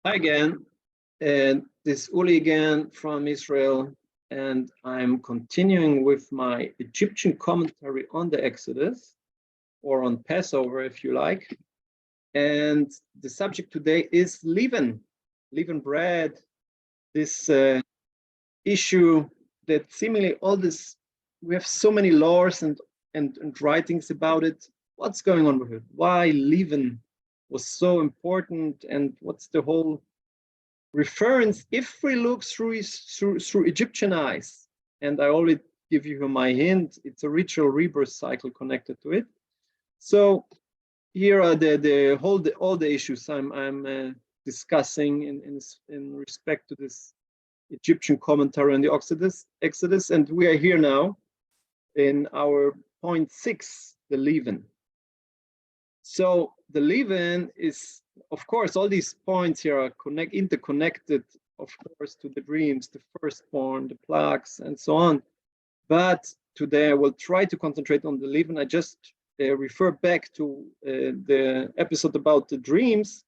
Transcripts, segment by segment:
Hi again, and this is Uli again from Israel, and I'm continuing with my Egyptian commentary on the Exodus, or on Passover if you like. And the subject today is leaven bread, this issue that seemingly all this, we have so many laws and writings about it. What's going on with it? Why leaven was so important, and what's the whole reference if we look through Egyptian eyes? And I already give you my hint, it's a ritual rebirth cycle connected to it. So here are all the issues I'm discussing in respect to this Egyptian commentary on the Exodus, and we are here now in our point 6, the leaven. So the leaven is, of course, all these points here are interconnected, of course, to the dreams, the firstborn, the plagues, and so on. But today I will try to concentrate on the leaven. I just refer back to the episode about the dreams,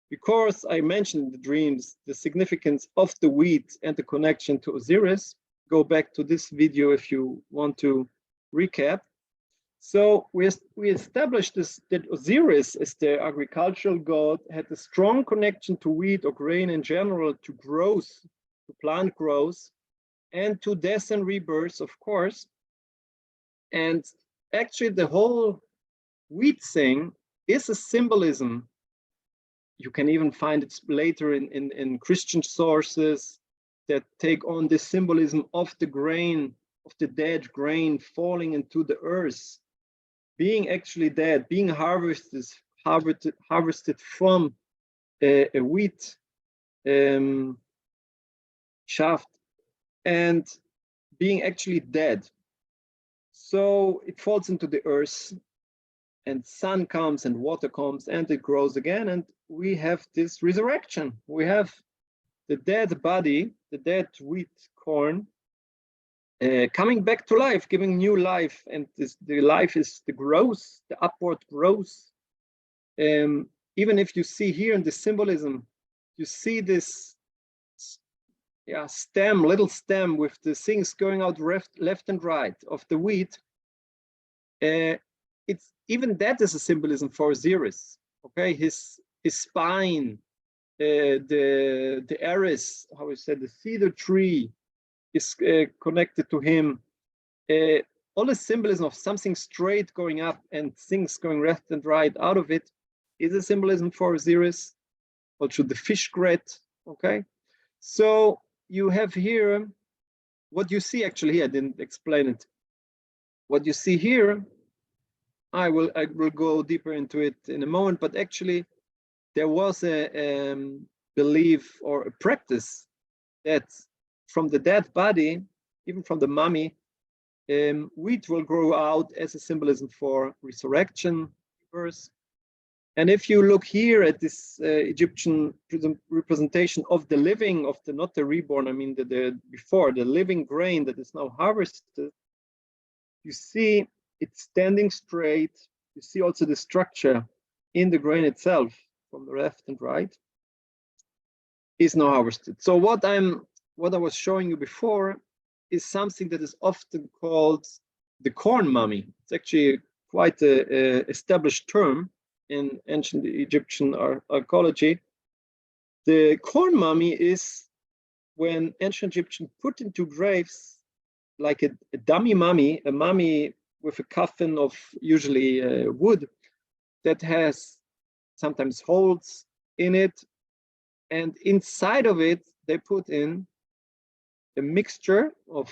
because I mentioned the dreams, the significance of the wheat and the connection to Osiris. Go back to this video if you want to recap. So we established that Osiris, as the agricultural god, had a strong connection to wheat or grain in general, to growth, to plant growth, and to death and rebirth, of course. And actually the whole wheat thing is a symbolism. You can even find it later in Christian sources that take on the symbolism of the grain, of the dead grain falling into the earth, being actually dead, being harvested from a wheat shaft, and being actually dead. So it falls into the earth, and sun comes and water comes and it grows again, and we have this resurrection. We have the dead body, the dead wheat corn, coming back to life, giving new life, and the life is the growth, the upward growth. Even if you see here in the symbolism, you see this stem, little stem with the things going out left and right of the wheat. It's even that is a symbolism for Osiris. Okay, his spine, the Eris, how we said, the cedar tree, is connected to him. All the symbolism of something straight going up and things going left and right out of it is a symbolism for Osiris. Also the fish gret. Okay, so you have here what you see. Actually here, I didn't explain it. What you see here, I will go deeper into it in a moment, but actually there was a belief or a practice that from the dead body, even from the mummy, wheat will grow out as a symbolism for resurrection, rebirth. And if you look here at this Egyptian representation of the living, of the, not the reborn, I mean the before, the living grain that is now harvested, you see it's standing straight. You see also the structure in the grain itself from the left and right is now harvested. So what I was showing you before is something that is often called the corn mummy. It's actually quite an established term in ancient Egyptian archaeology. The corn mummy is when ancient Egyptians put into graves like a dummy mummy, a mummy with a coffin of usually wood that has sometimes holes in it, and inside of it they put in a mixture of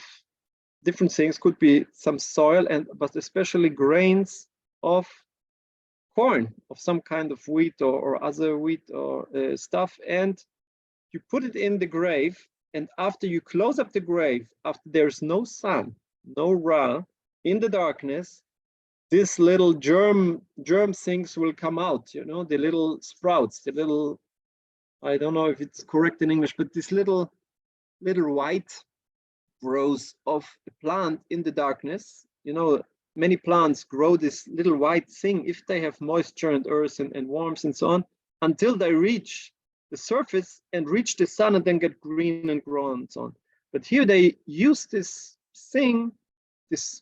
different things. Could be some soil, but especially grains of corn, of some kind of wheat or other wheat or stuff, and you put it in the grave. And after you close up the grave, after there's no sun, no Ra, in the darkness, this little germ things will come out, you know, the little sprouts, the little, I don't know if it's correct in English, but this little white grows of a plant in the darkness. You know, many plants grow this little white thing if they have moisture and earth and warmth and so on, until they reach the surface and reach the sun and then get green and grow and so on. But here they use this thing, this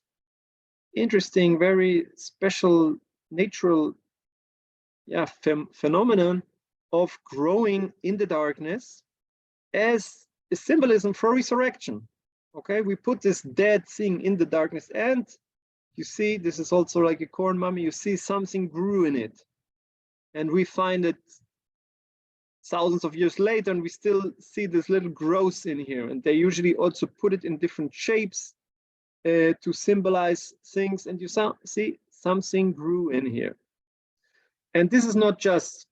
interesting, very special natural phenomenon of growing in the darkness as a symbolism for resurrection. Okay, we put this dead thing in the darkness, and you see, this is also like a corn mummy, you see something grew in it. And we find it thousands of years later, and we still see this little growth in here. And they usually also put it in different shapes to symbolize things. And you see something grew in here. And this is not just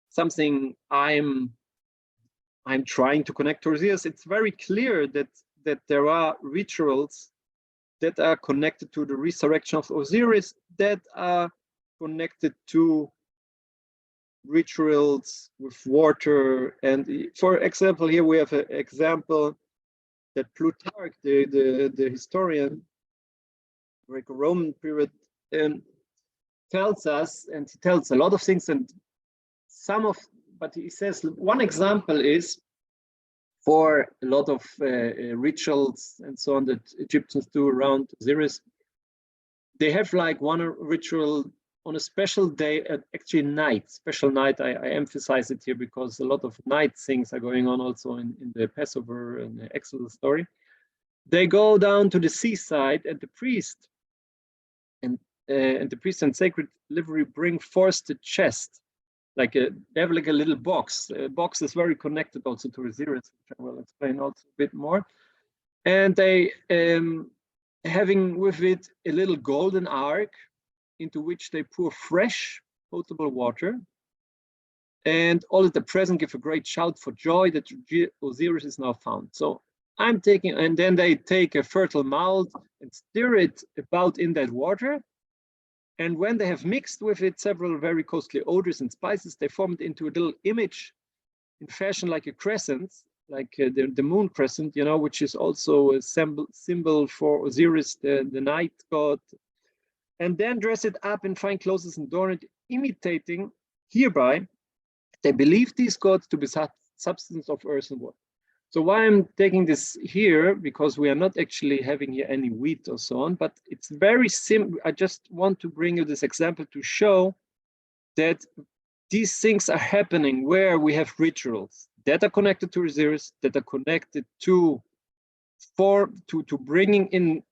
something I'm trying to connect to Osiris. It's very clear that there are rituals that are connected to the resurrection of Osiris, that are connected to rituals with water. And for example, here we have an example that Plutarch, the historian, Greco-Roman period, tells us, and he tells a lot of things, and but he says one example is for a lot of rituals and so on that Egyptians do around Osiris. They have like one ritual on a special day, actually night, special night. I emphasize it here because a lot of night things are going on also in the Passover and the Exodus story. They go down to the seaside, and the priest and sacred livery bring forth the chest. They have like a little box. A box is very connected also to Osiris, which I will explain also a bit more. And they having with it a little golden ark into which they pour fresh potable water. And all of the present give a great shout for joy that Osiris is now found. So I'm taking, and then they take a fertile mold and stir it about in that water. And when they have mixed with it several very costly odors and spices, they form it into a little image in fashion like a crescent, like the moon crescent, you know, which is also a symbol for Osiris, the night god. And then dress it up in fine clothes and adorn it, imitating hereby, they believe these gods to be substance of earth and water. So why I'm taking this here, because we are not actually having here any wheat or so on, but it's very simple. I just want to bring you this example to show that these things are happening where we have rituals that are connected to Osiris, that are connected to bringing in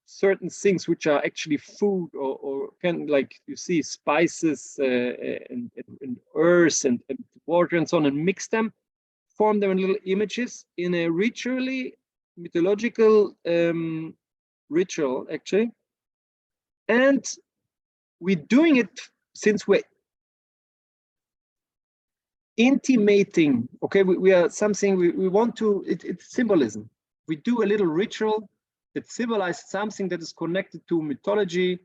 certain things which are actually food or can, like you see, spices and earth and water and so on, and mix them, form them in little images in a ritually mythological ritual, actually. And we're doing it since we're intimating, okay, we are something, we want to, it's symbolism. We do a little ritual that symbolizes something that is connected to mythology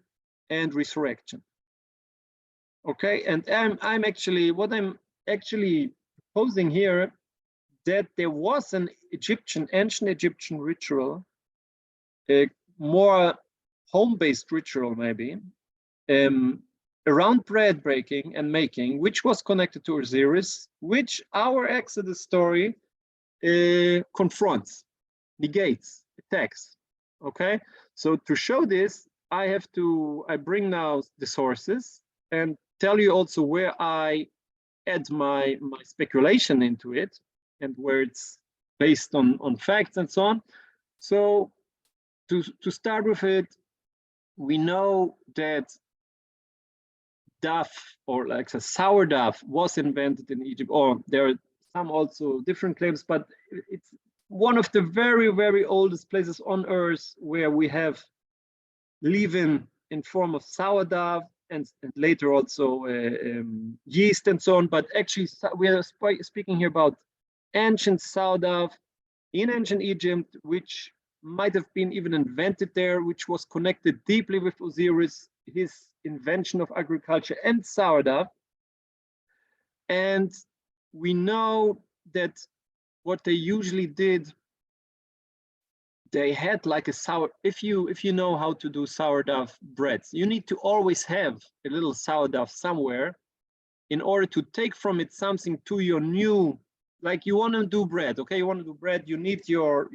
and resurrection. Okay, and I'm actually, what I'm actually proposing here, that there was an ancient Egyptian ritual, a more home-based ritual maybe, around bread breaking and making, which was connected to Osiris, which our Exodus story confronts, negates, attacks. Okay, so to show this, I bring now the sources and tell you also where I add my speculation into it, and where it's based on facts and so on. So to start with it, we know that duff, or like a sour duff, was invented in Egypt, or there are some also different claims, but it's one of the very, very oldest places on earth where we have leaven in form of sour duff, and later also yeast and so on. But actually, we are speaking here about ancient sour duff in ancient Egypt, which might have been even invented there, which was connected deeply with Osiris, his invention of agriculture and sour duff. And we know that what they usually did, they had like a sour, if you know how to do sourdough breads, you need to always have a little sourdough somewhere in order to take from it something to your new, like you want to do bread, okay? You want to do bread, you need your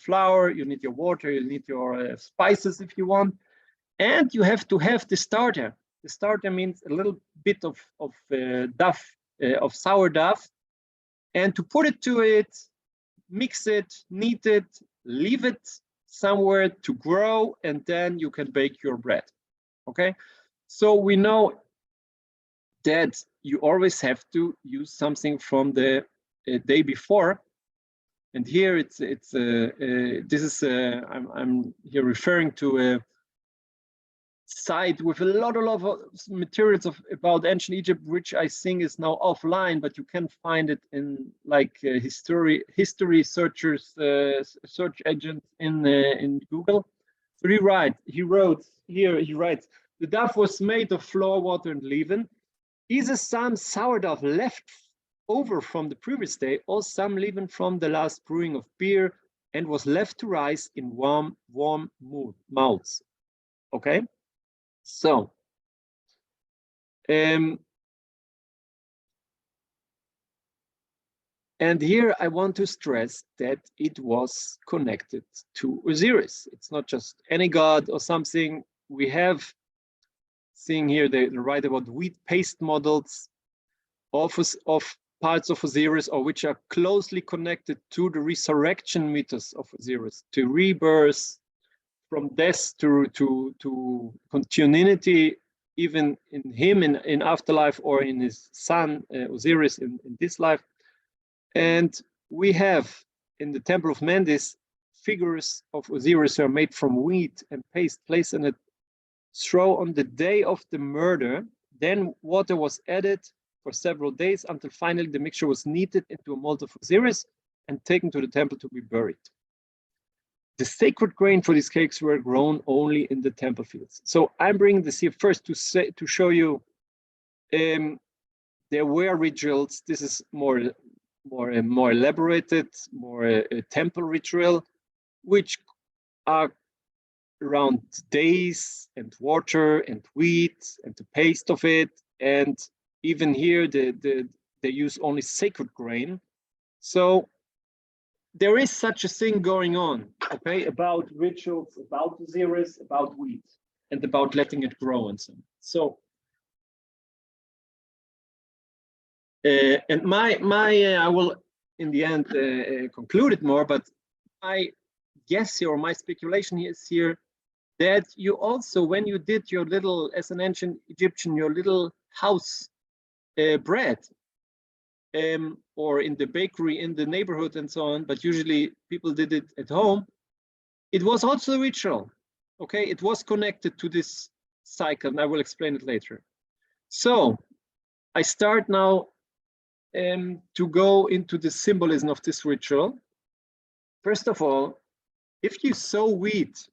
flour, you need your water, you need your spices if you want, and you have to have the starter. The starter means a little bit of sour dough, and to put it to it, mix it, knead it, leave it somewhere to grow, and then you can bake your bread, okay? So we know that you always have to use something from the day before. And here I'm here referring to a site with a lot of materials about ancient Egypt, which I think is now offline, but you can find it in like history searchers, search agents in Google. So he writes, the dough was made of flour, water, and leaven. Either some sourdough left over from the previous day, or some leaven from the last brewing of beer, and was left to rise in warm mouths. Okay, so and here I want to stress that it was connected to Osiris. It's not just any god or something. We have seeing here they write about wheat paste models of parts of Osiris, or which are closely connected to the resurrection mythos of Osiris, to rebirth, from death to continuity, even in him in afterlife, or in his son Osiris in this life. And we have in the Temple of Mendes figures of Osiris are made from wheat and paste, placed in a straw on the day of the murder. Then water was added for several days until finally the mixture was kneaded into a mold of Osiris and taken to the temple to be buried. The sacred grain for these cakes were grown only in the temple fields. So I'm bringing this here first to show you there were rituals. This is more elaborated, more temple ritual, which are around days and water and wheat and the paste of it. And even here, they use only sacred grain. So there is such a thing going on, okay, about rituals, about Osiris, about wheat, and about letting it grow and so on. So, and I will in the end conclude it more, but I guess here, or my speculation is here, that you also, when you did your little, as an ancient Egyptian, your little house bread, or in the bakery in the neighborhood and so on, but usually people did it at home, it was also a ritual, okay? It was connected to this cycle, and I will explain it later. So I start now to go into the symbolism of this ritual. First of all, if you sow wheat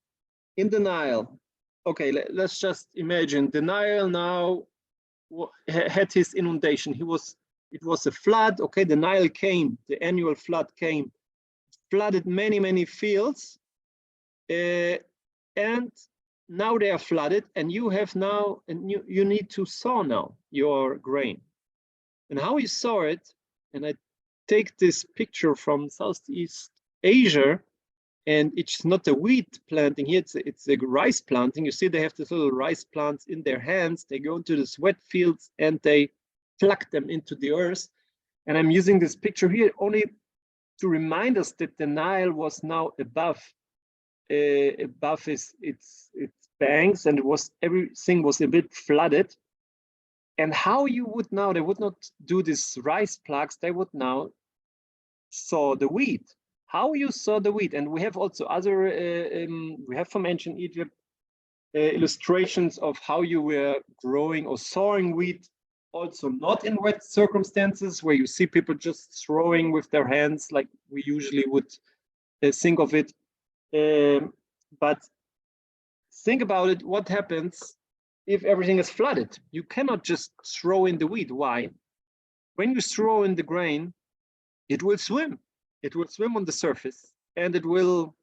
in the Nile, okay, let's just imagine the Nile now had his inundation. It was a flood, okay, the Nile came, the annual flood came, flooded many fields, and now they are flooded, and you have now, and you need to sow now your grain. And how you sow it, and I take this picture from Southeast Asia, and it's not a wheat planting here, it's a rice planting. You see they have these little rice plants in their hands. They go into the wet fields and they pluck them into the earth. And I'm using this picture here only to remind us that the Nile was now above its banks, and everything was a bit flooded. And how you would now, they would not do this rice plucks, they would now sow the wheat. How you sow the wheat, and we have also other, we have from ancient Egypt illustrations of how you were growing or sowing wheat, also not in wet circumstances, where you see people just throwing with their hands like we usually would think of it. But think about it, what happens if everything is flooded? You cannot just throw in the wheat. Why? When you throw in the grain, it will swim. It will swim on the surface, and it will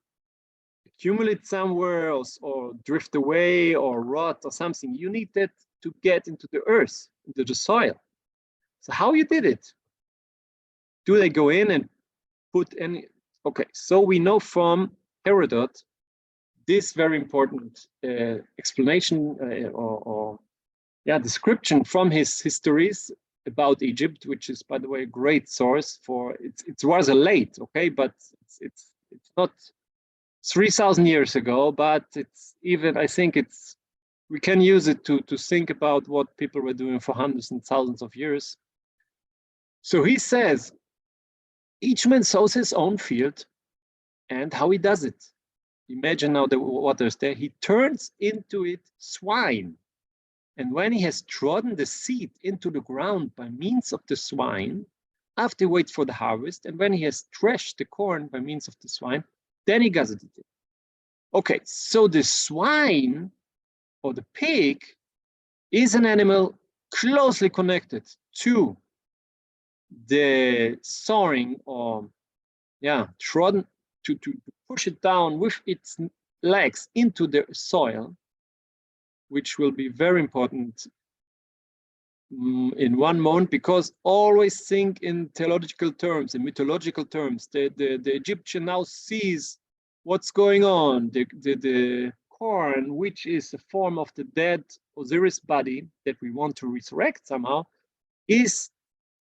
accumulate somewhere else, or drift away, or rot, or something. You need that to get into the earth, into the soil. So how you did it? Do they go in and put any? Okay, so we know from Herodot this very important explanation or description from his histories about Egypt, which is, by the way, a great source for it was a late, okay, but it's not 3,000 years ago, but it's even, I think we can use it to think about what people were doing for hundreds and thousands of years. So he says, each man sows his own field, and how he does it. Imagine now the waters there. He turns into it swine. And when he has trodden the seed into the ground by means of the swine, after he waits for the harvest, and when he has threshed the corn by means of the swine, then he gathers it in. Okay, so the swine or the pig is an animal closely connected to the sowing or trodden to push it down with its legs into the soil, which will be very important in one moment, because always think in theological terms, in mythological terms. The Egyptian now sees what's going on. The corn, which is a form of the dead Osiris body that we want to resurrect somehow, is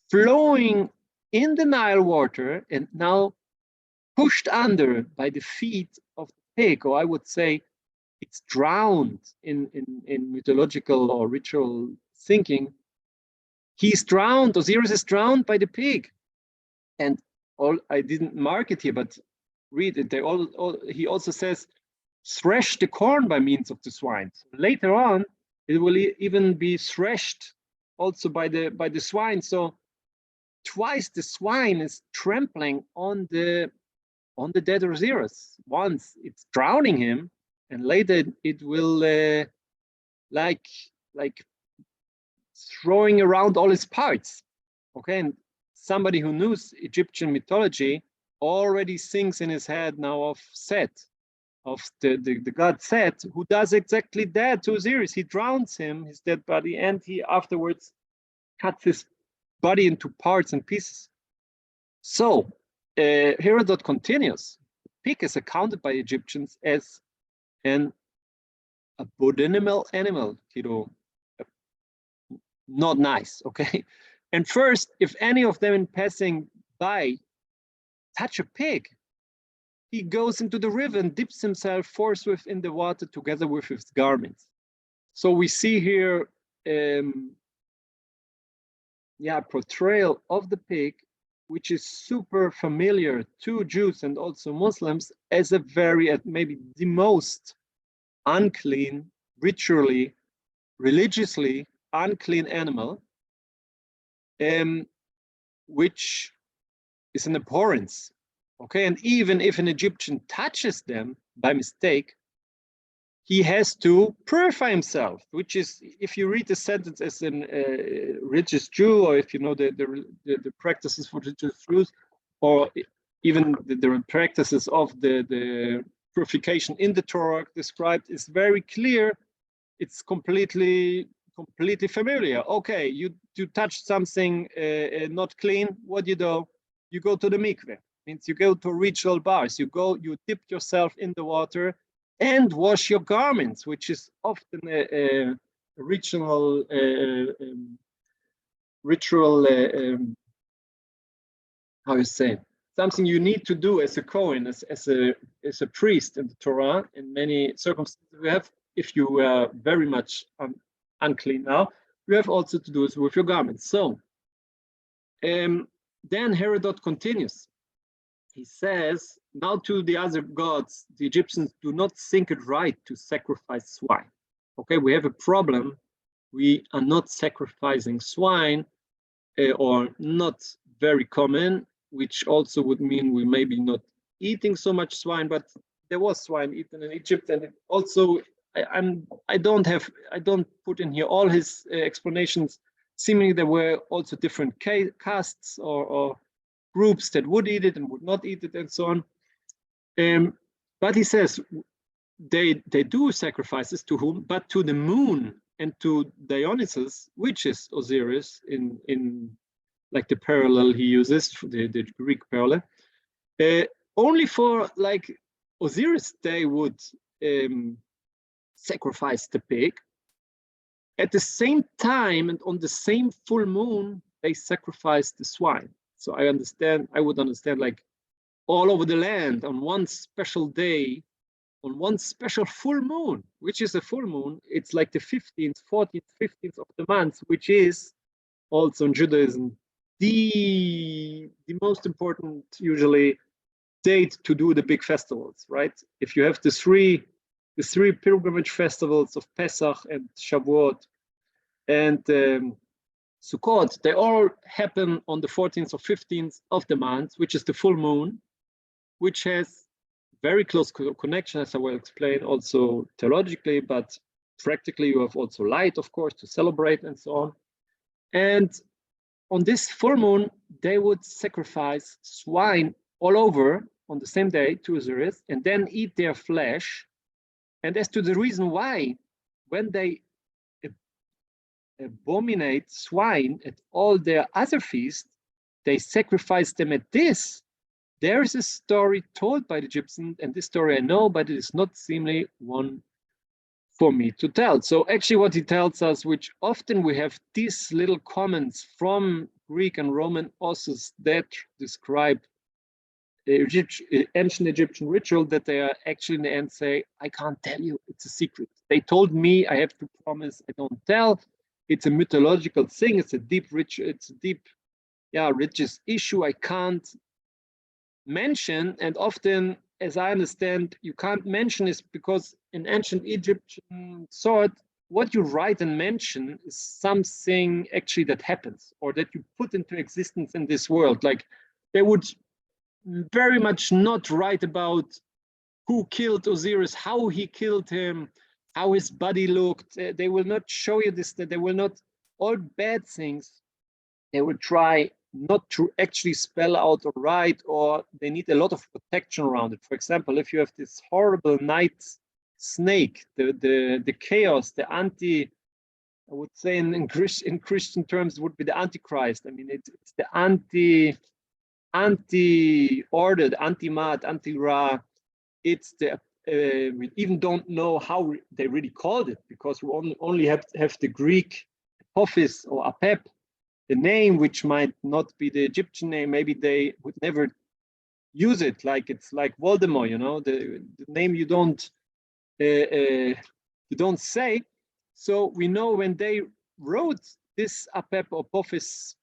flowing in the Nile water and now pushed under by the feet of the pig, or I would say it's drowned in mythological or ritual thinking. He's drowned, Osiris is drowned by the pig. And I didn't mark it here, but read it. He also says, thresh the corn by means of the swine. So later on, it will even be threshed also by the swine. So twice the swine is trampling on the dead Osiris. Once it's drowning him, and later it will like throwing around all his parts. Okay, and somebody who knows Egyptian mythology already thinks in his head now of Set, of the god Set, who does exactly that to Osiris. He drowns him, his dead body, and he afterwards cuts his body into parts and pieces. So Herodot continues. The pig is accounted by Egyptians as an abominable animal, not nice, okay? And first, if any of them in passing by touch a pig, he goes into the river and dips himself forthwith in the water together with his garments. So we see here portrayal of the pig, which is super familiar to Jews and also Muslims as a maybe the most unclean, ritually, religiously unclean animal, which is an abhorrence. Okay, and even if an Egyptian touches them by mistake, he has to purify himself, which is, if you read the sentence as a religious Jew, or if you know the practices for religious Jews, or even the practices of the purification in the Torah described, is very clear. It's completely familiar. Okay, you touch something not clean. What do? You go to the mikveh. Means you go to ritual bars. You dip yourself in the water and wash your garments, which is often a ritual how you say, something you need to do as a Kohen, as a priest in the Torah. In many circumstances we have, if you are very much unclean now, you have also to do it with your garments. So then Herodot continues. He says, now to the other gods, the Egyptians do not think it right to sacrifice swine. Okay, we have a problem. We are not sacrificing swine, or not very common, which also would mean we maybe not eating so much swine, but there was swine eaten in Egypt. And it also, I don't put in here all his explanations. Seemingly there were also different castes or groups that would eat it and would not eat it, and so on. But he says they do sacrifices to whom? But to the moon and to Dionysus, which is Osiris in like the parallel he uses, the Greek parallel. Only for like Osiris, they would sacrifice the pig. At the same time, and on the same full moon, they sacrifice the swine. So I would understand like all over the land on one special day, on one special full moon, which is a full moon. It's like the 15th, 14th, 15th of the month, which is also in Judaism the most important usually date to do the big festivals, right? If you have the three pilgrimage festivals of Pesach and Shavuot and Sukkot, they all happen on the 14th or 15th of the month, which is the full moon, which has very close connection, as I will explain also theologically, but practically you have also light, of course, to celebrate and so on. And on this full moon, they would sacrifice swine all over on the same day to Osiris and then eat their flesh. And as to the reason why, when they abominate swine at all their other feasts, they sacrifice them at this. There is a story told by the Egyptians, and this story I know, but it is not seemingly one for me to tell. So actually what he tells us, which often we have these little comments from Greek and Roman authors that describe ancient Egyptian ritual, that they are actually in the end say, I can't tell you, it's a secret. They told me I have to promise I don't tell. It's a mythological thing, it's a deep ritual, it's a deep, religious issue I can't mention. And often, as I understand, you can't mention is because in ancient Egyptian thought, what you write and mention is something actually that happens or that you put into existence in this world. Like they would very much not write about who killed Osiris, how he killed him, how his body looked. They will not show you this, that they will not, all bad things, they will try not to actually spell out or write, or they need a lot of protection around it. For example, if you have this horrible night snake, the chaos, the anti, I would say in Christian terms would be the Antichrist. I mean, it's the anti-order, the anti-mat, anti-ra. It's the, we even don't know how they really called it, because we only have the Greek Apophis or Apep, the name, which might not be the Egyptian name. Maybe they would never use it, like it's like Voldemort, you know, the name you don't say. So we know when they wrote this Apep or Apophis,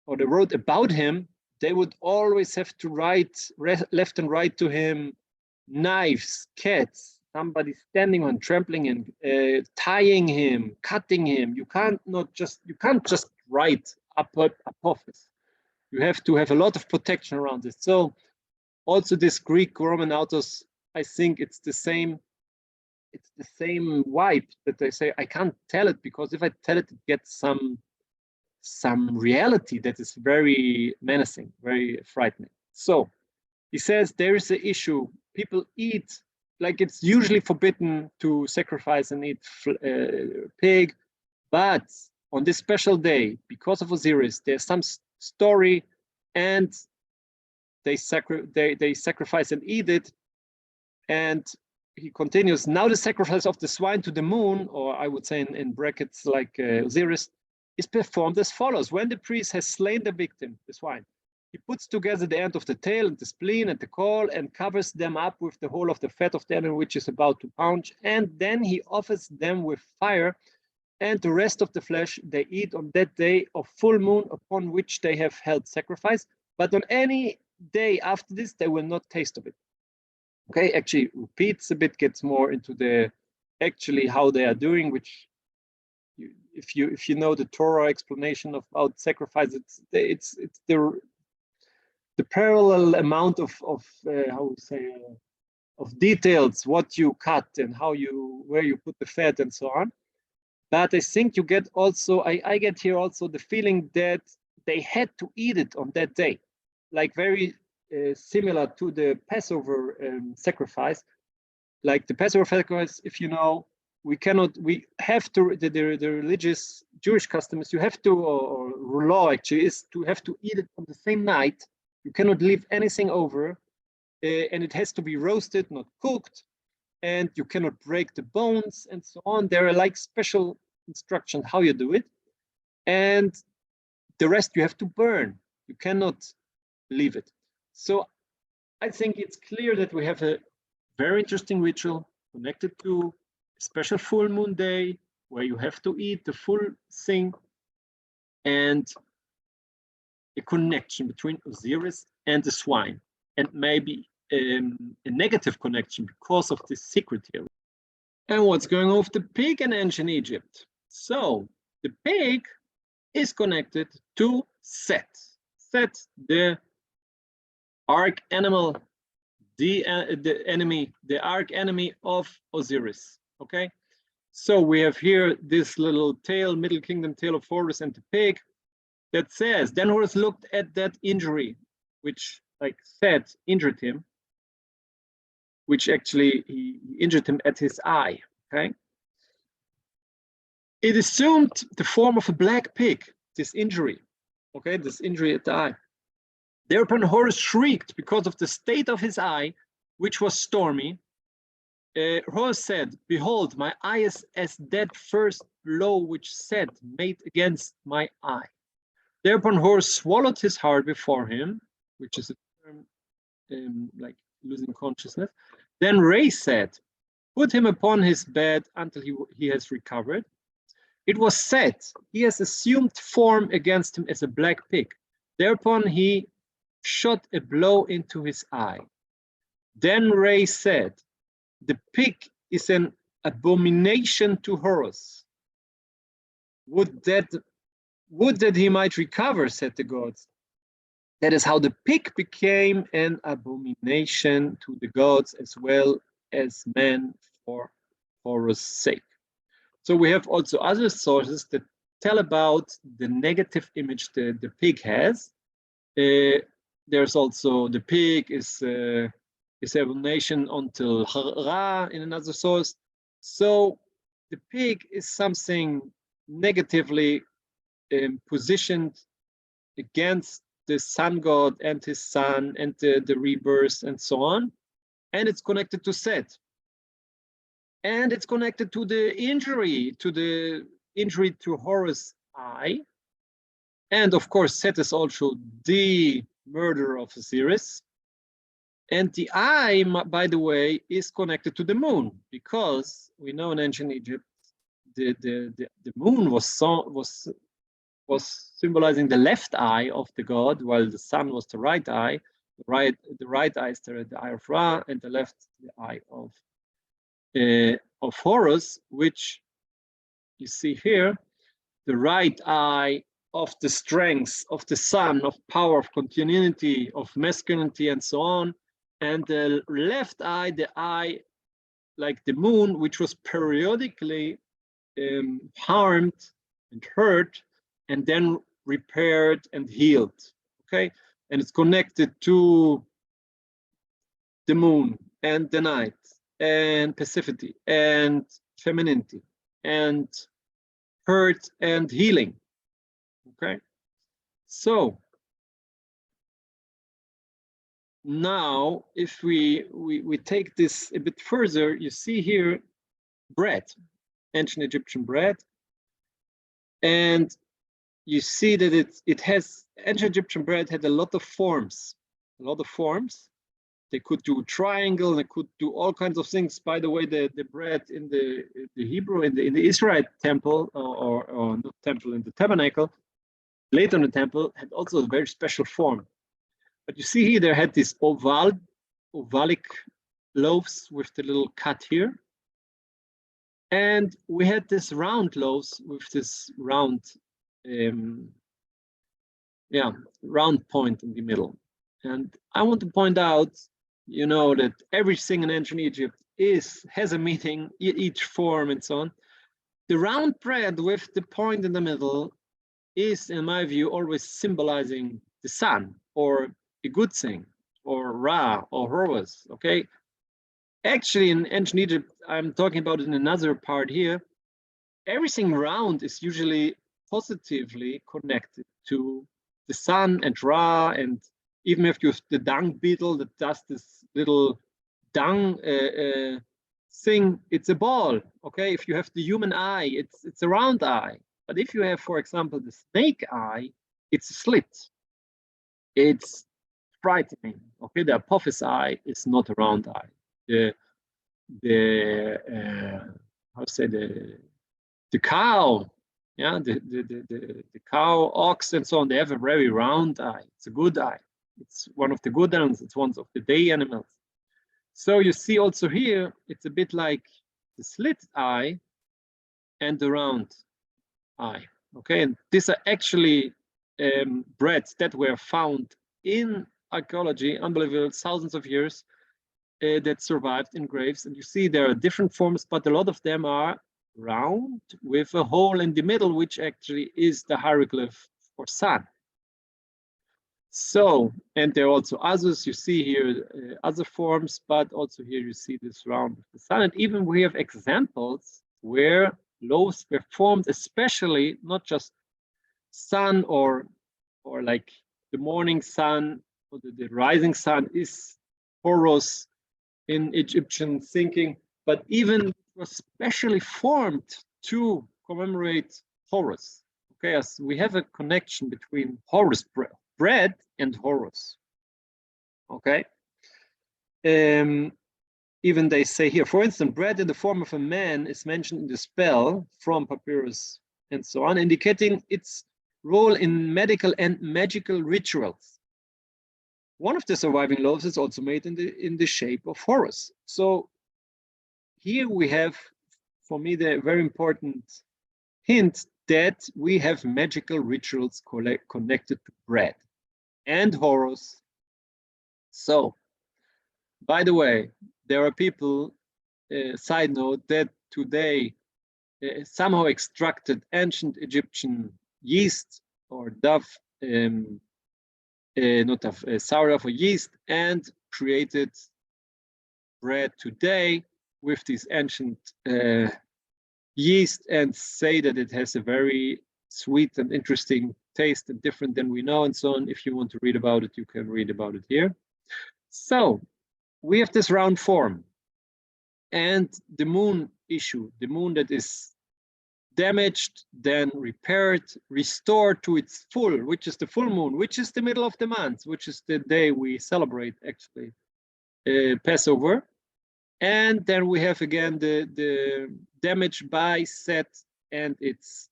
or they wrote about him, they would always have to write left and right to him, knives, cats, somebody standing on, trampling him, tying him, cutting him. You can't just write Apophis. You have to have a lot of protection around it. So also this Greek Roman authors, I think it's the same vibe that they say, I can't tell it, because if I tell it, it gets some reality that is very menacing, very frightening. So he says there is an issue. People eat, like it's usually forbidden to sacrifice and eat pig, but on this special day, because of Osiris, there's some story, and they sacrifice and eat it. And he continues, now the sacrifice of the swine to the moon, or I would say in brackets like Osiris, is performed as follows. When the priest has slain the victim, the swine, he puts together the end of the tail and the spleen and the caul and covers them up with the whole of the fat of the animal which is about to pounce, and then he offers them with fire, and the rest of the flesh they eat on that day of full moon upon which they have held sacrifice, but on any day after this they will not taste of it. Okay, actually repeats a bit, gets more into the actually how they are doing, which if you know the Torah explanation about sacrifice, it's the parallel amount of how we say of details, what you cut and where you put the fat and so on. But I think you get also, I get here also the feeling that they had to eat it on that day, like very similar to the Passover sacrifice. Like the Passover sacrifice, if you know, we have to, the religious Jewish custom is you have to, or law actually, is to have to eat it on the same night. You cannot leave anything over, and it has to be roasted, not cooked, and you cannot break the bones and so on. There are like special instructions how you do it, and the rest you have to burn. You cannot leave it. So I think it's clear that we have a very interesting ritual connected to a special full moon day where you have to eat the full thing, and a connection between Osiris and the swine, and maybe a negative connection because of this secret here. And what's going on with the pig in ancient Egypt? So the pig is connected to Set. Set, the arch animal, the enemy, the arch enemy of Osiris. Okay, so we have here this little tale, Middle Kingdom tale of Horus and the pig, that says, then Horus looked at that injury, which, like Set injured him, which actually he injured him at his eye. Okay, it assumed the form of a black pig, this injury. Okay, this injury at the eye. Thereupon Horus shrieked because of the state of his eye, which was stormy. Horus said, behold, my eye is as that first blow which Set made against my eye. Thereupon Horus swallowed his heart before him, which is a term like losing consciousness. Then Re said, put him upon his bed until he has recovered. It was said, he has assumed form against him as a black pig. Thereupon he shot a blow into his eye. Then Re said, the pig is an abomination to Horus. Would that he might recover, said the gods. That is how the pig became an abomination to the gods as well as men for Horus' sake. So we have also other sources that tell about the negative image the pig has. There's also the pig is abomination until Ra in another source. So the pig is something negatively positioned against the sun god and his son and the rebirth and so on. And it's connected to Set. And it's connected to the injury to Horus' eye. And of course, Set is also the murderer of Osiris. And the eye, by the way, is connected to the moon, because we know in ancient Egypt, the moon was symbolizing the left eye of the god, while the sun was the right eye. The right eye is the eye of Ra, and the left the eye of Horus, which you see here, the right eye of the strength of the sun, of power, of continuity, of masculinity, and so on. And the left eye, the eye like the moon, which was periodically harmed and hurt, and then repaired and healed. Okay, and it's connected to the moon and the night and passivity and femininity and hurt and healing. Okay, so now if we take this a bit further, you see here bread, ancient Egyptian bread, and you see that it has, ancient Egyptian bread had a lot of forms. They could do triangle, they could do all kinds of things. By the way, the bread in the Hebrew, in the Israelite temple, or not temple, in the tabernacle, later in the temple, had also a very special form. But you see here, they had these ovalic loaves with the little cut here. And we had this round loaves with this round, round point in the middle. And I want to point out, you know, that everything in ancient Egypt has a meaning, each form and so on. The round bread with the point in the middle is, in my view, always symbolizing the sun, or a good thing, or Ra, or Horus, okay? Actually, in ancient Egypt, I'm talking about it in another part here, everything round is usually positively connected to the sun and Ra, and even if you have the dung beetle that does this little dung thing, it's a ball. Okay, if you have the human eye, it's a round eye. But if you have, for example, the snake eye, it's a slit. It's frightening. Okay, the apophis eye is not a round eye. How to say, the cow, yeah, the cow, ox, and so on, they have a very round eye. It's a good eye. It's one of the good animals. It's one of the day animals. So you see also here, it's a bit like the slit eye and the round eye. Okay, and these are actually breads that were found in archaeology, unbelievable, thousands of years, that survived in graves. And you see there are different forms, but a lot of them are round with a hole in the middle, which actually is the hieroglyph for sun. So, and there are also others, you see here other forms, but also here you see this round of the sun. And even we have examples where loaves were formed, especially not just sun or like the morning sun or the rising sun is Horus in Egyptian thinking, but even was specially formed to commemorate Horus. Okay, as we have a connection between Horus bread and Horus. Okay. Even they say here, for instance, bread in the form of a man is mentioned in the spell from papyrus and so on, indicating its role in medical and magical rituals. One of the surviving loaves is also made in the shape of Horus. So here we have, for me, the very important hint that we have magical rituals connected to bread and Horus. So, by the way, there are people, side note, that today somehow extracted ancient Egyptian yeast or dough, not of sourdough or yeast, and created bread today with this ancient yeast, and say that it has a very sweet and interesting taste and different than we know and so on. If you want to read about it, you can read about it here. So we have this round form and the moon issue, the moon that is damaged, then repaired, restored to its full, which is the full moon, which is the middle of the month, which is the day we celebrate actually Passover. And then we have again the damage by Set, and it's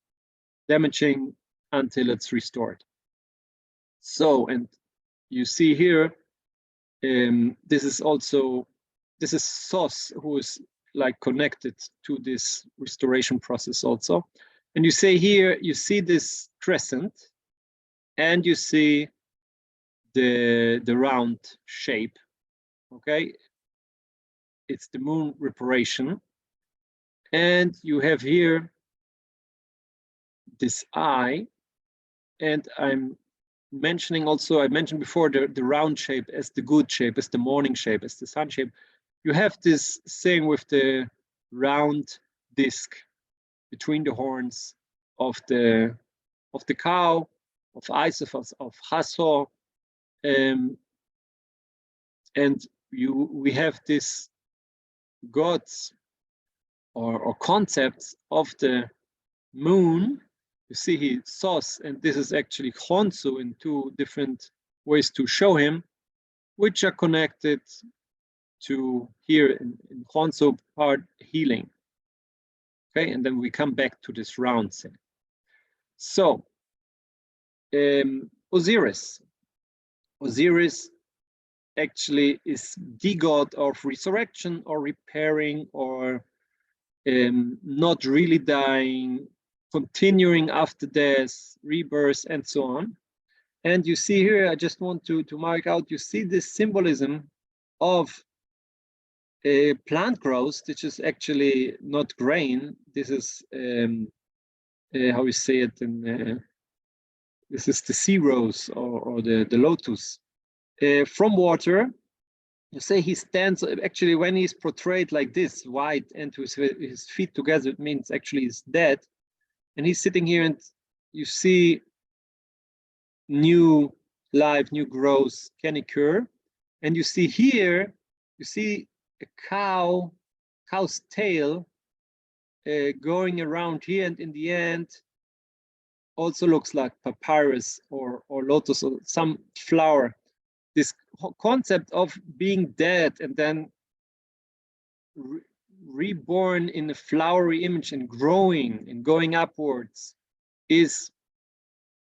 damaging until it's restored. So, and you see here, this is Sos, who is like connected to this restoration process also. And you say here, you see this crescent, and you see the round shape, okay? It's the moon reparation. And you have here this eye, and I'm mentioning also, I mentioned before the round shape as the good shape, as the morning shape, as the sun shape. You have this thing with the round disc between the horns of the cow, of Isoph, of Hathor, and we have this gods or concepts of the moon. You see he Sos, and this is actually Khonsu in two different ways to show him, which are connected to here in Khonsu part healing. Okay, and then we come back to this round thing. So Osiris actually is the god of resurrection or repairing or not really dying, continuing after death, rebirth, and so on. And you see here, I just want to mark out, you see this symbolism of plant growth, which is actually not grain. This is, how we say it, in, this is the sea rose or the lotus. From water, you say he stands, actually when he's portrayed like this, white and his feet together, it means actually he's dead. And he's sitting here and you see new life, new growth can occur. And you see here, you see a cow's tail going around here, and in the end also looks like papyrus or lotus or some flower. This concept of being dead and then reborn in a flowery image and growing and going upwards is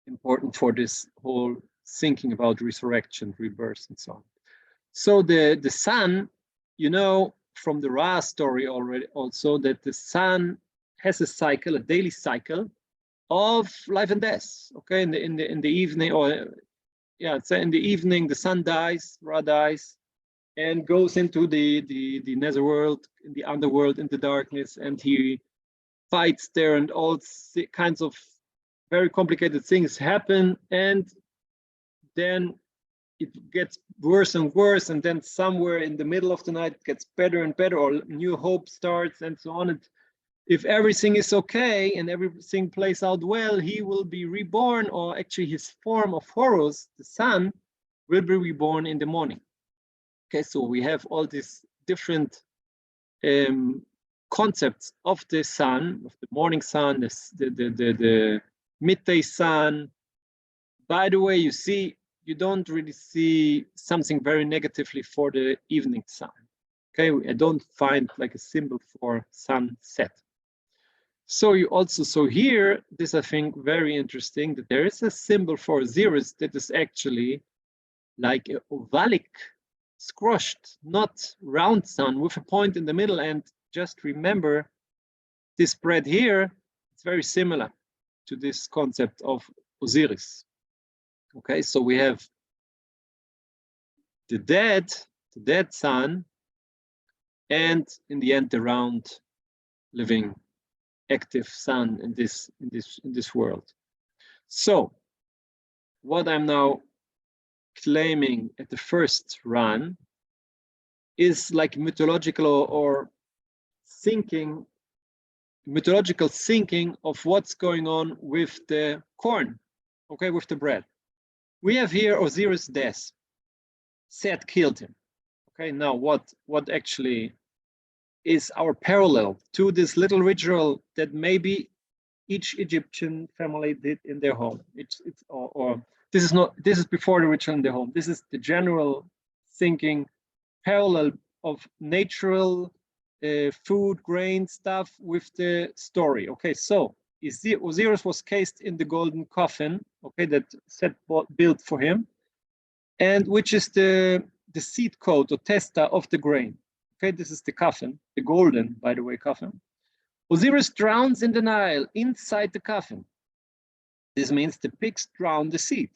important for this whole thinking about resurrection, rebirth, and so on. So the sun, you know from the Ra story already also, that the sun has a cycle, a daily cycle of life and death. Okay, in the evening, or yeah, so in the evening the sun dies, Ra dies, and goes into the netherworld, in the underworld, in the darkness, and he fights there, and all kinds of very complicated things happen, and then it gets worse and worse, and then somewhere in the middle of the night it gets better and better, or new hope starts, and so on. And if everything is okay and everything plays out well, he will be reborn, or actually his form of Horus, the sun, will be reborn in the morning. Okay, so we have all these different concepts of the sun, of the morning sun, the midday sun. By the way, you see, you don't really see something very negatively for the evening sun. Okay, I don't find like a symbol for sunset. So you also, so here, this I think very interesting, that there is a symbol for Osiris that is actually like an ovalic, squashed, not round sun with a point in the middle. And just remember, this bread here, it's very similar to this concept of Osiris. Okay, so we have the dead sun, and in the end, the round, living, active sun in this world. So, what I'm now claiming at the first run is like mythological or thinking, mythological thinking of what's going on with the corn, okay, with the bread. We have here Osiris' death. Set killed him. Okay, now what actually is our parallel to this little ritual that maybe each Egyptian family did in their home? Or this is not, this is before the ritual in their home. This is the general thinking parallel of natural food, grain stuff with the story. Okay, so Osiris was cased in the golden coffin, okay, that Set built for him, and which is the seed coat or testa of the grain. Okay, this is the coffin, the golden, by the way, coffin. Osiris drowns in the Nile inside the coffin. This means the pigs drown the seed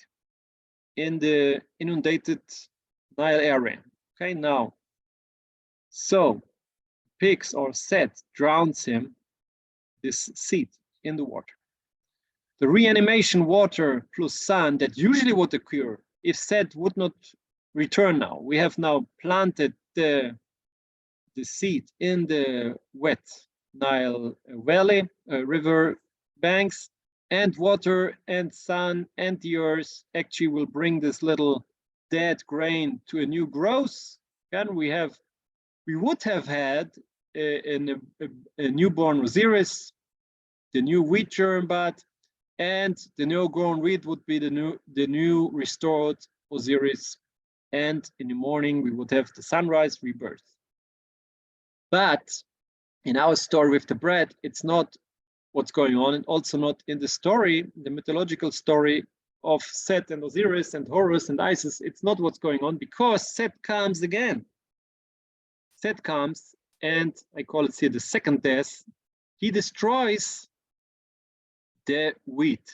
in the inundated Nile area. Okay, now, so pigs or Set drowns him, this seed, in the water. The reanimation water plus sun that usually would occur if Set would not return now. We have now planted the seed in the wet Nile valley, river banks, and water and sun and the earth actually will bring this little dead grain to a new growth. And we would have had a newborn Osiris, the new wheat germ bud, and the new-grown wheat would be the new restored Osiris. And in the morning we would have the sunrise, rebirth. But in our story with the bread, it's not what's going on, and also not in the story, the mythological story of Set and Osiris and Horus and Isis. It's not what's going on, because Set comes again. Set comes, and I call it here the second death. He destroys the wheat.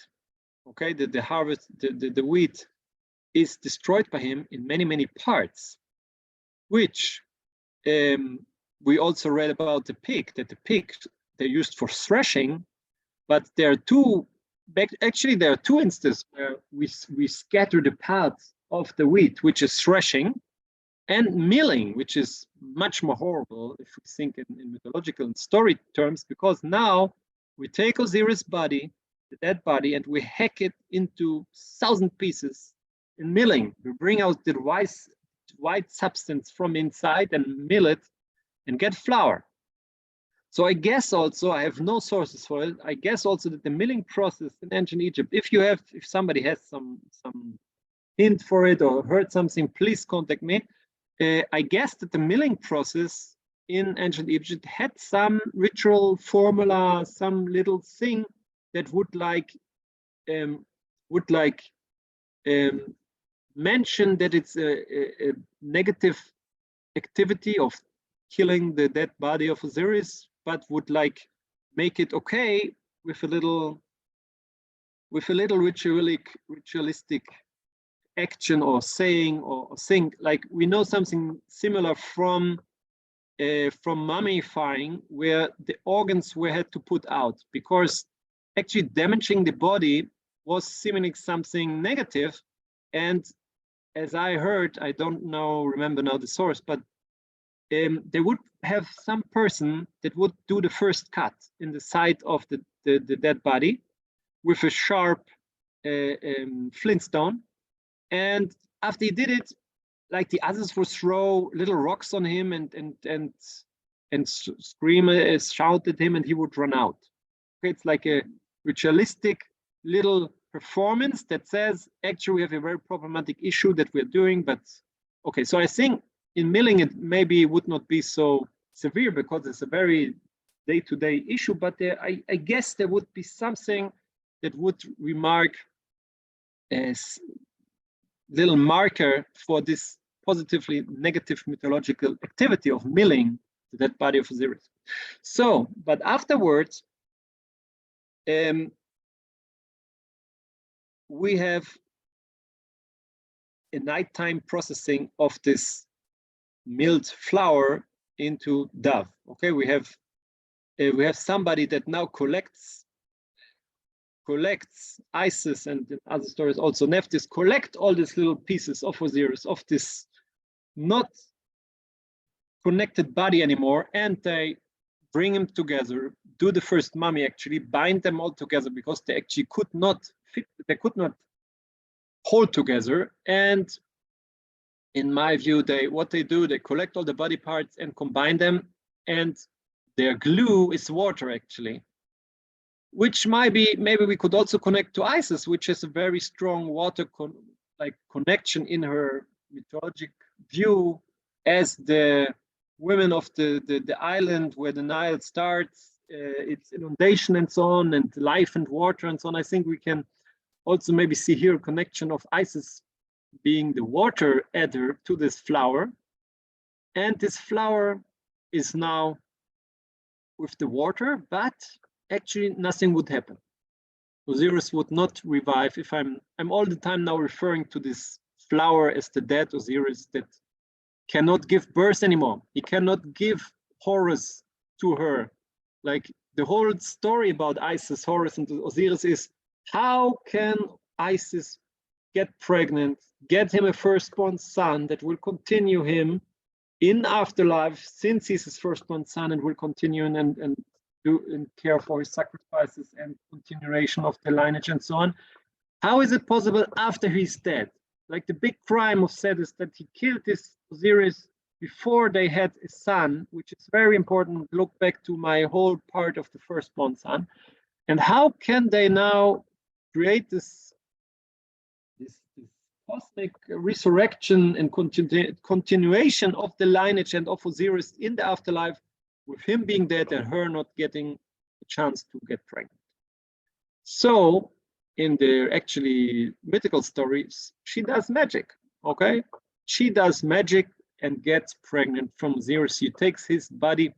Okay, the harvest, the wheat is destroyed by him in many parts, which we also read about the pig, that the pig, they're used for threshing, but there are two instances where we scatter the parts of the wheat, which is threshing, and milling, which is much more horrible if we think in mythological and story terms, because now we take Osiris' body the dead body, and we hack it into 1,000 pieces in milling. We bring out the white substance from inside and mill it and get flour. So I guess also, I have no sources for it, I guess also that the milling process in ancient Egypt, if somebody has some hint for it or heard something, please contact me. I guess that the milling process in ancient Egypt had some ritual formula, some little thing that would mention that it's a negative activity of killing the dead body of Osiris, but would like make it okay with a little ritualistic action or saying or thing. Like we know something similar from mummifying, where the organs were had to put out because actually damaging the body was seemingly something negative. And as I heard, I don't remember now the source, but they would have some person that would do the first cut in the side of the dead body with a sharp flintstone. And after he did it, like the others would throw little rocks on him and scream, shout at him, and he would run out. Okay, it's like a ritualistic little performance that says, actually, we have a very problematic issue that we're doing, but okay. So I think in milling, it maybe would not be so severe because it's a very day-to-day issue, but I guess there would be something that would remark as little marker for this positively negative mythological activity of milling the dead body of Osiris. So, but afterwards, we have a nighttime processing of this milled flour into dough. Okay, we have somebody that now collects Isis, and in other stories also Nephthys collect all these little pieces of Osiris, of this not connected body anymore, and they bring them together, do the first mummy, actually bind them all together because they actually could not fit, they could not hold together. And in my view, what they do, they collect all the body parts and combine them, and their glue is water, actually, which maybe we could also connect to Isis, which has a very strong water connection in her mythologic view as the women of the island where the Nile starts, its inundation and so on, and life and water and so on. I think we can also maybe see here a connection of Isis being the water adder to this flower. And this flower is now with the water, but actually nothing would happen. Osiris would not revive. If I'm all the time now referring to this flower as the dead Osiris that cannot give birth anymore. He cannot give Horus to her. Like the whole story about Isis, Horus, and Osiris is, how can Isis get pregnant, get him a firstborn son that will continue him in afterlife, since he's his firstborn son, and will continue and do and care for his sacrifices and continuation of the lineage and so on. How is it possible after he's dead? Like the big crime of Set is that he killed this Osiris before they had a son, which is very important. Look back to my whole part of the firstborn son. And how can they now create this cosmic resurrection and continuation of the lineage and of Osiris in the afterlife, with him being dead and her not getting a chance to get pregnant? So in the actually mythical stories, she does magic, okay? She does magic and gets pregnant from Osiris. She takes his body,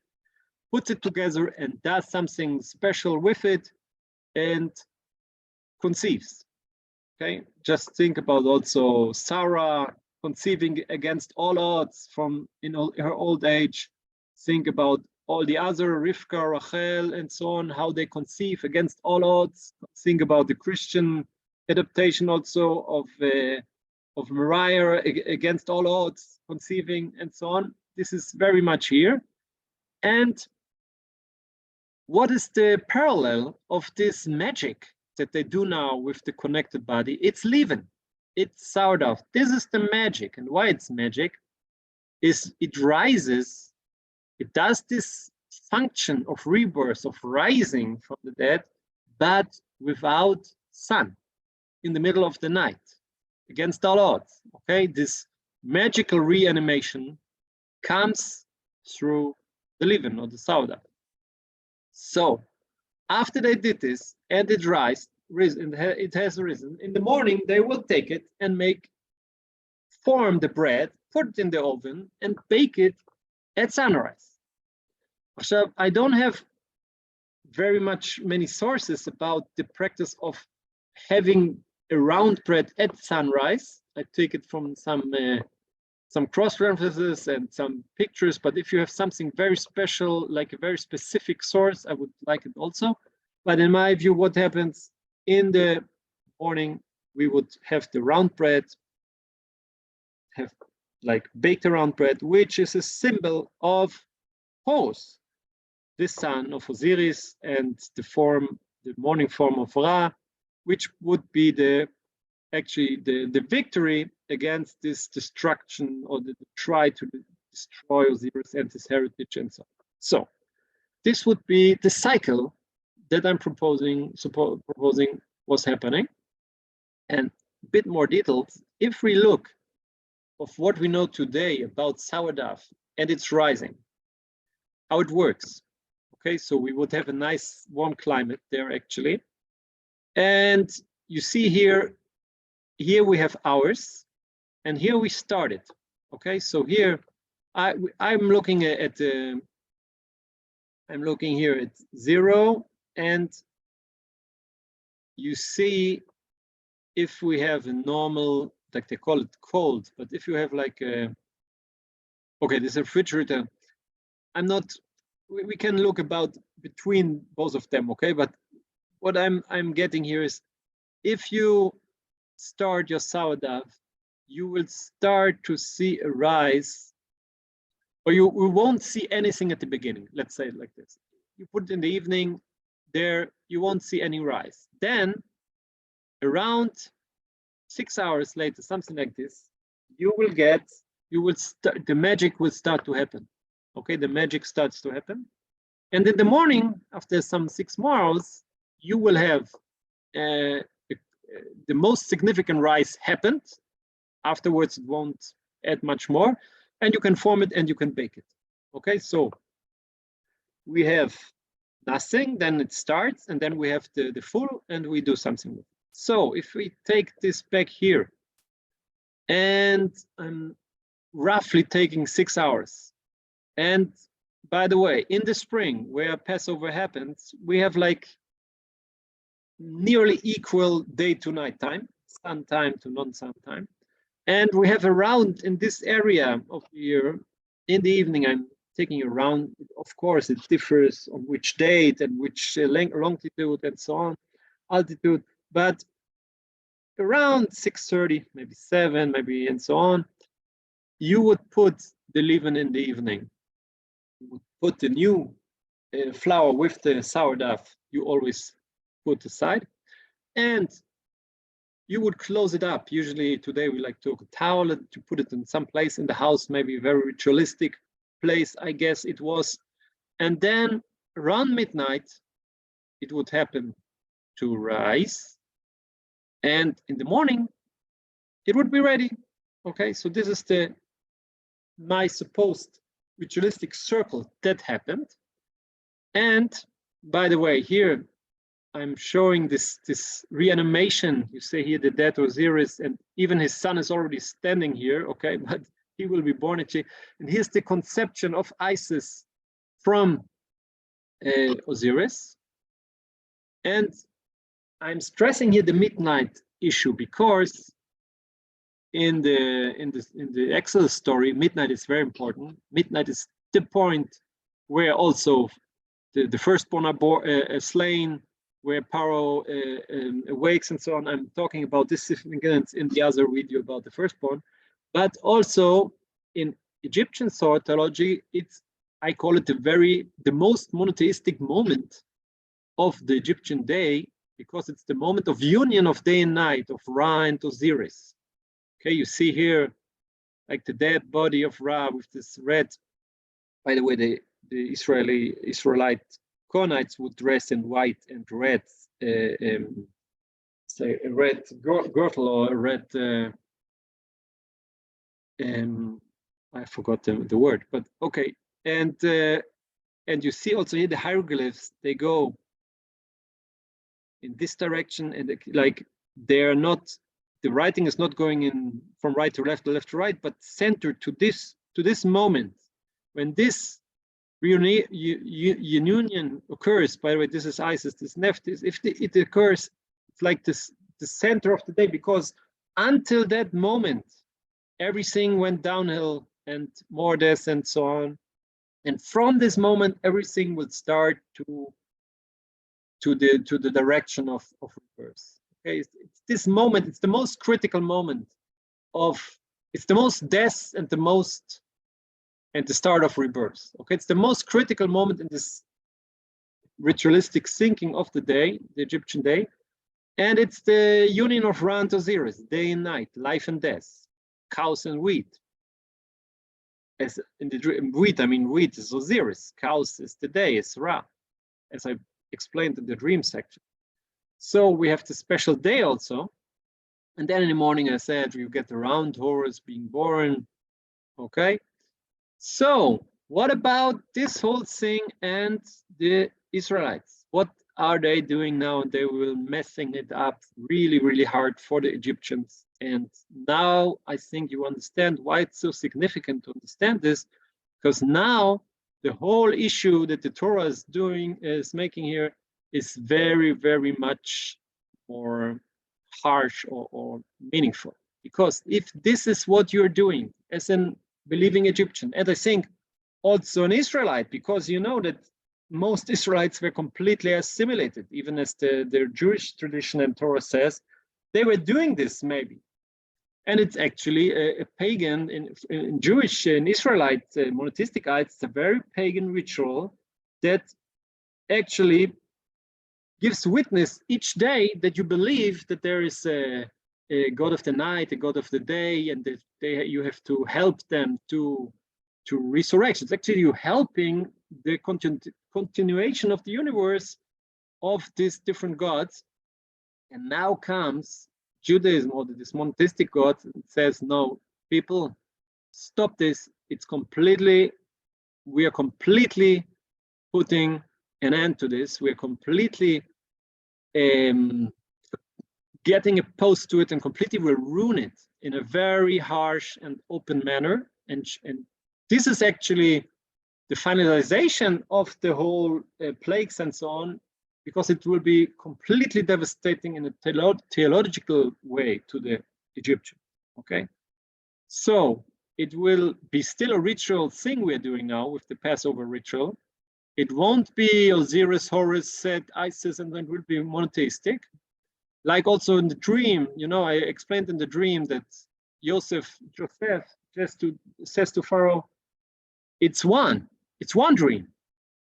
puts it together and does something special with it and conceives, okay? Just think about also Sarah conceiving against all odds from her old age. Think about all the other, Rivka, Rachel, and so on, how they conceive against all odds. Think about the Christian adaptation also of Mariah, against all odds, conceiving and so on. This is very much here. And what is the parallel of this magic that they do now with the connected body, it's Leaven, it's sourdough. This is the magic. And why it's magic is it rises, it does this function of rebirth, of rising from the dead, but without sun, in the middle of the night, against all odds. Okay, this magical reanimation comes through the Leaven or the sourdough. So after they did this and it it has risen, in the morning they will take it and form the bread, put it in the oven and bake it at sunrise. So I don't have many sources about the practice of having a round bread at sunrise. I take it from some cross references and some pictures, but if you have something very special, like a very specific source, I would like it also. But in my view, what happens in the morning, we would have the round bread, have like baked round bread, which is a symbol of Horus, the son of Osiris, and the morning form of Ra, which would be actually the victory against this destruction, or the try to destroy Osiris and his heritage and so on. So this would be the cycle that I'm proposing was happening. And a bit more detailed, if we look of what we know today about sourdough and its rising, how it works. Okay, so we would have a nice warm climate there actually. And you see here we have hours, and here we started. Okay, so here I'm looking here at 0, and you see if we have a normal, like they call it cold, but if you have like okay, this refrigerator, we can look about between both of them, okay? But what I'm getting here is, if you start your sourdough, you will start to see a rise, or you won't see anything at the beginning. Let's say it like this. You put it in the evening, there you won't see any rise. Then around 6 hours later, something like this, the magic will start to happen. Okay, the magic starts to happen. And in the morning, after some 6 more hours, you will have the most significant rise happened. Afterwards, it won't add much more, and you can form it and you can bake it. Okay, so we have nothing, then it starts, and then we have the full, and we do something with it. So if we take this back here, and I'm roughly taking 6 hours, and by the way, in the spring where Passover happens, we have like nearly equal day to night time, sun time to non-sun time. And we have around in this area of the year, in the evening, I'm taking around, of course, it differs on which date and which longitude and so on, altitude, but around 6:30, maybe 7, maybe and so on, you would put the leaven in the evening. You would put the new flour with the sourdough you always put aside, and you would close it up. Usually today we like to take a towel to put it in some place in the house, maybe a very ritualistic place, I guess it was. And then around midnight, it would happen to rise. And in the morning, it would be ready. Okay, so this is my supposed ritualistic circle that happened. And by the way, here I'm showing this reanimation. You see here the dead Osiris, and even his son is already standing here, okay, but he will be born actually. And here's the conception of Isis from Osiris. And I'm stressing here the midnight issue because in the Exodus story, midnight is very important. Midnight is the point where also the firstborn are slain, where Paro awakes and so on. I'm talking about this significance in the other video about the firstborn, but also in Egyptian theology, I call it the most monotheistic moment of the Egyptian day, because it's the moment of union of day and night, of Ra and Osiris. Okay, you see here, like the dead body of Ra with this red. By the way, the Israelite Kohanites would dress in white and red, say a red girdle or a red. I forgot the word, but okay. And you see also here the hieroglyphs. They go in this direction, and like they're not. The writing is not going in from right to left to right, but centered to this moment. When this reunion occurs, by the way, this is Isis, this Nephthys, if it occurs, it's like this, the center of the day, because until that moment, everything went downhill and more deaths and so on. And from this moment, everything will start to the direction of rebirth. Okay, it's this moment, it's the most critical moment it's the most death and the start of rebirth. Okay, it's the most critical moment in this ritualistic thinking of the day, the Egyptian day, and it's the union of Ra and Osiris, day and night, life and death, cows and wheat. As in the wheat, I mean wheat is Osiris, cows is the day, is Ra, as I explained in the dream section. So we have the special day also, and then in the morning I said you get the round Horus being born. Okay. So what about this whole thing and the Israelites? What are they doing now? They will messing it up really, really hard for the Egyptians. And now I think you understand why it's so significant to understand this, because now the whole issue that the Torah is making here is very, very much more harsh or meaningful. Because if this is what you're doing as an believing Egyptian, and I think also an Israelite, because you know that most Israelites were completely assimilated, even as their Jewish tradition and Torah says, they were doing this maybe. And it's actually a pagan, in Jewish and Israelite monotheistic eyes, it's a very pagan ritual that actually gives witness each day that you believe that there is a god of the night, a god of the day, and that you have to help them to resurrection. It's actually you helping the continuation of the universe of these different gods. And now comes Judaism, or this monotheistic God, says, no, people, stop this. It's completely, we are completely putting an end to this. We're completely getting opposed to it, and completely will ruin it in a very harsh and open manner. And this is actually the finalization of the whole plagues and so on, because it will be completely devastating in a theological way to the Egyptians. Okay, so it will be still a ritual thing we're doing now with the Passover ritual. It won't be Osiris, Horus, Set, Isis, and then it will be monotheistic. Like also in the dream, you know, I explained in the dream that Joseph says to Pharaoh, it's one dream.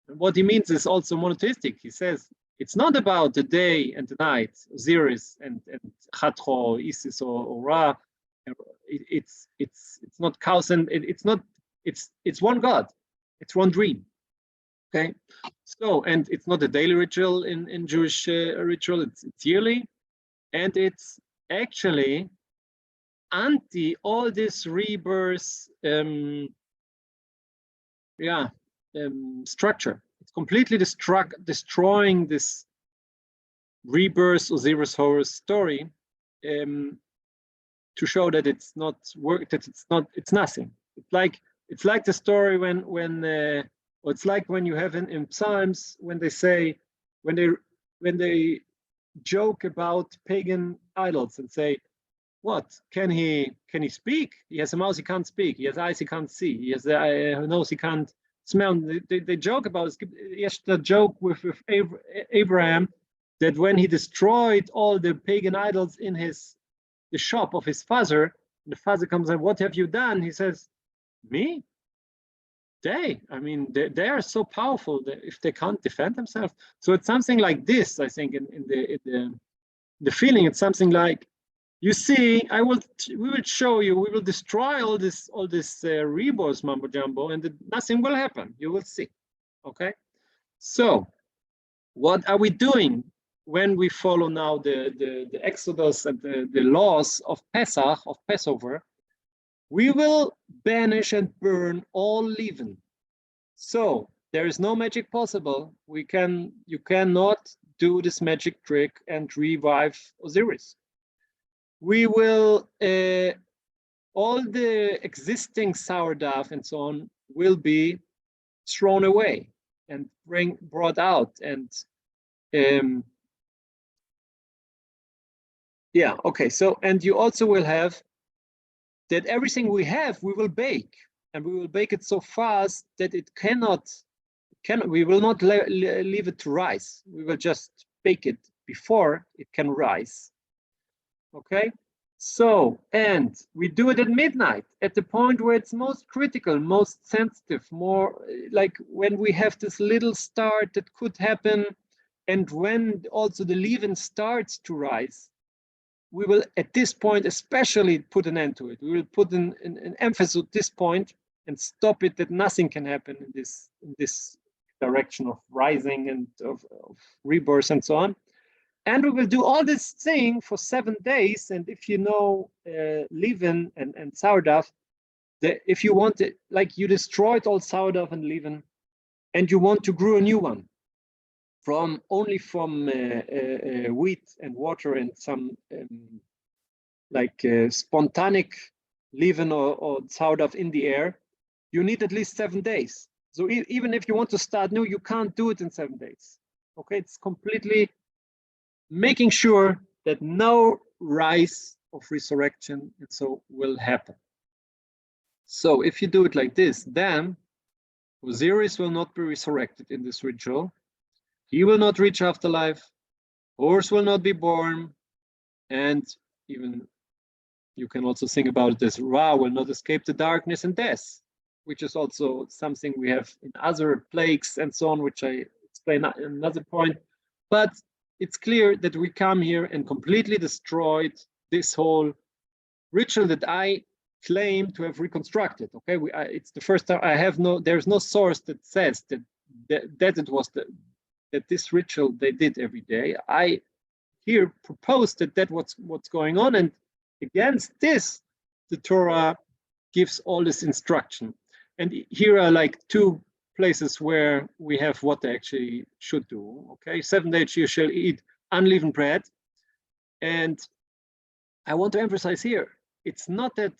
And what he means is also monotheistic. He says, it's not about the day and the night, Osiris and Chatro, Isis or Ra. It's not chaos, and it's one God. It's one dream. Okay, so, and it's not a daily ritual in Jewish ritual, it's yearly, and it's actually anti all this rebirth structure. It's completely destroying this rebirth Osiris Horus story to show that it's not work, that it's nothing. It's like the story when it's like when you have in Psalms, when they say, when they joke about pagan idols and say, what, can he speak? He has a mouth, he can't speak. He has eyes, he can't see. He has a nose, he can't smell. They joke about it. Yes, the joke with Abraham, that when he destroyed all the pagan idols in the shop of his father, the father comes and, what have you done? He says, me? I mean, they are so powerful that if they can't defend themselves. So it's something like this, I think, in the feeling. It's something like, you see, we will show you, we will destroy all this Rebirth mumbo jumbo, and nothing will happen. You will see. Okay. So what are we doing when we follow now the Exodus and the laws of Pesach, of Passover? We will banish and burn all leaven. So there is no magic possible. You cannot do this magic trick and revive Osiris. We will, all the existing sour dove and so on will be thrown away and brought out. And yeah, okay. So, and you also will have that everything we have, we will bake, and we will bake it so fast that it we will not leave it to rise. We will just bake it before it can rise. Okay. So, and we do it at midnight, at the point where it's most critical, most sensitive, more like when we have this little start that could happen, and when also the leaven starts to rise, we will at this point especially put an end to it. We will put an emphasis at this point and stop it, that nothing can happen in this direction of rising and of rebirth and so on. And we will do all this thing for 7 days. And if you know leaven and sourdough, if you want it, like you destroyed all sourdough and leaven, and you want to grow a new one only from wheat and water and some spontaneous leaven or sourdough in the air, you need at least 7 days. So even if you want to start new, you can't do it in 7 days. Okay, it's completely making sure that no rise of resurrection and so will happen. So if you do it like this, then Osiris will not be resurrected in this ritual. He will not reach afterlife. Horus will not be born, and even you can also think about this, Ra will not escape the darkness and death, which is also something we have in other plagues and so on, which I explain at another point. But it's clear that we come here and completely destroyed this whole ritual that I claim to have reconstructed. Okay, it's the first time there's no source that says that it was that this ritual they did every day. I here propose that what's going on, and against this, the Torah gives all this instruction. And here are like 2 places where we have what they actually should do. Okay, 7 days you shall eat unleavened bread. And I want to emphasize here, it's not that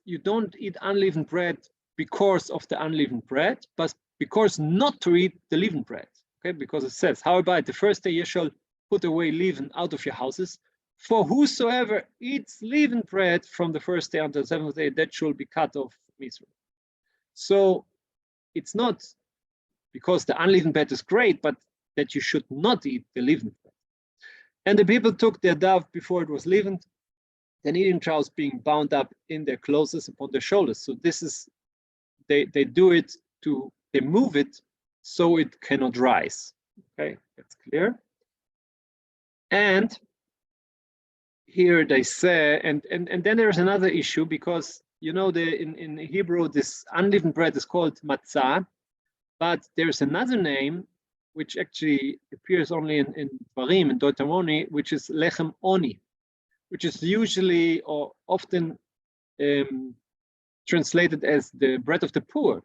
you don't eat unleavened bread because of the unleavened bread, but because not to eat the leavened bread. Okay, because it says, however, the first day you shall put away leaven out of your houses. For whosoever eats leavened bread from the first day until the 7th day, that shall be cut off from Israel. So it's not because the unleavened bread is great, but that you should not eat the leavened bread. And the people took their dove before it was leavened, then eating troughs being bound up in their clothes upon their shoulders. So this is, they do it they move it so it cannot rise. Okay, that's clear. And here they say, and then there's another issue, because you know in Hebrew this unleavened bread is called matzah, but there's another name which actually appears only in Dvarim, in Deuteronomy, which is lechem oni, which is usually or often translated as the bread of the poor,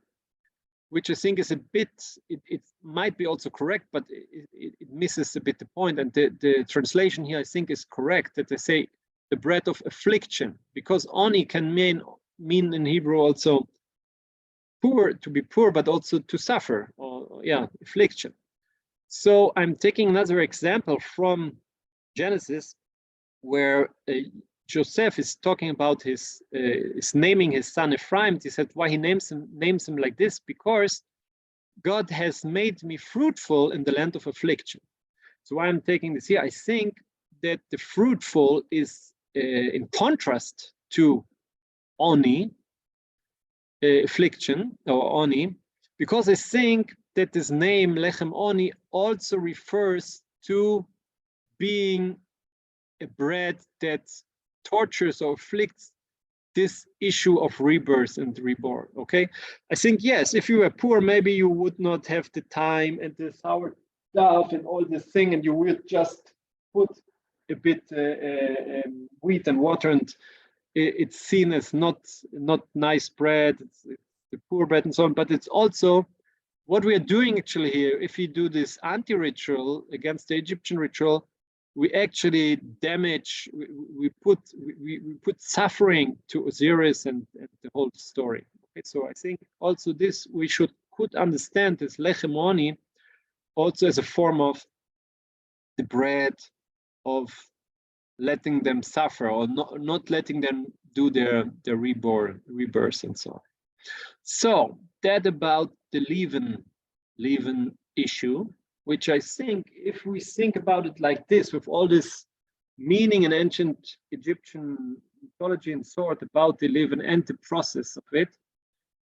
which I think is a bit, it might be also correct, but it misses a bit the point. And the translation here, I think, is correct, that they say the bread of affliction, because oni can mean in Hebrew also poor, to be poor, but also to suffer, or yeah, affliction. So I'm taking another example from Genesis, where Joseph is talking about is naming his son Ephraim. He said why he names him like this, because God has made me fruitful in the land of affliction. So why I'm taking this here, I think that the fruitful is in contrast to oni, affliction or oni, because I think that this name Lechem Oni also refers to being a bread that tortures or afflicts this issue of rebirth and reborn. Okay, I think yes, if you were poor, maybe you would not have the time and the sour stuff and all this thing, and you would just put a bit wheat and water, and it's seen as not nice bread. It's the poor bread and so on. But it's also what we are doing actually here. If we do this anti-ritual against the Egyptian ritual, we actually damage. We put suffering to Osiris and the whole story. Okay, so I think also this we could understand this Lechem Oni also as a form of the bread of letting them suffer, or not letting them do their rebirth and so on. So that about the Leaven issue, which I think if we think about it like this, with all this meaning in ancient Egyptian mythology and so on about the Leaven and the process of it,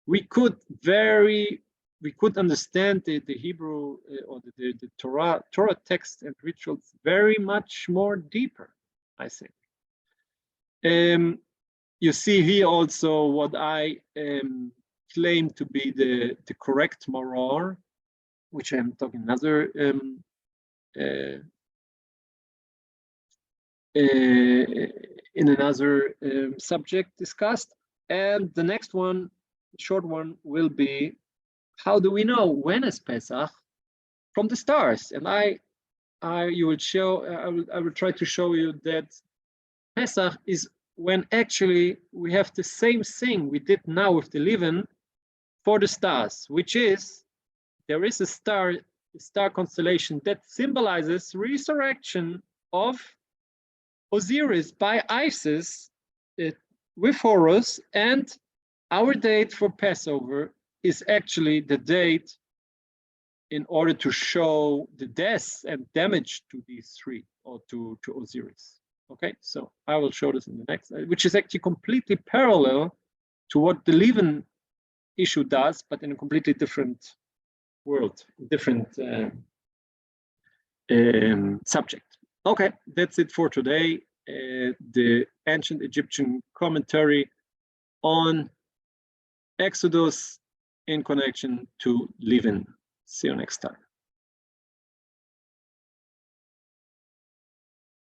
we could understand the Hebrew or the Torah text and rituals very much more deeper, I think. You see here also what I claim to be the correct moror, which I'm talking another in another subject discussed. And the next one, short one, will be, how do we know when is Pesach? From the stars. And I will try to show you that Pesach is when actually we have the same thing we did now with the Leaven for the stars, which is there is a star constellation that symbolizes resurrection of Osiris by Isis with Horus, and our date for Passover is actually the date in order to show the death and damage to these three, or to Osiris. Okay, so I will show this in the next, which is actually completely parallel to what the Leaven issue does, but in a completely different world, different subject. Okay, that's it for today. The ancient Egyptian commentary on Exodus in connection to Leaven. See you next time.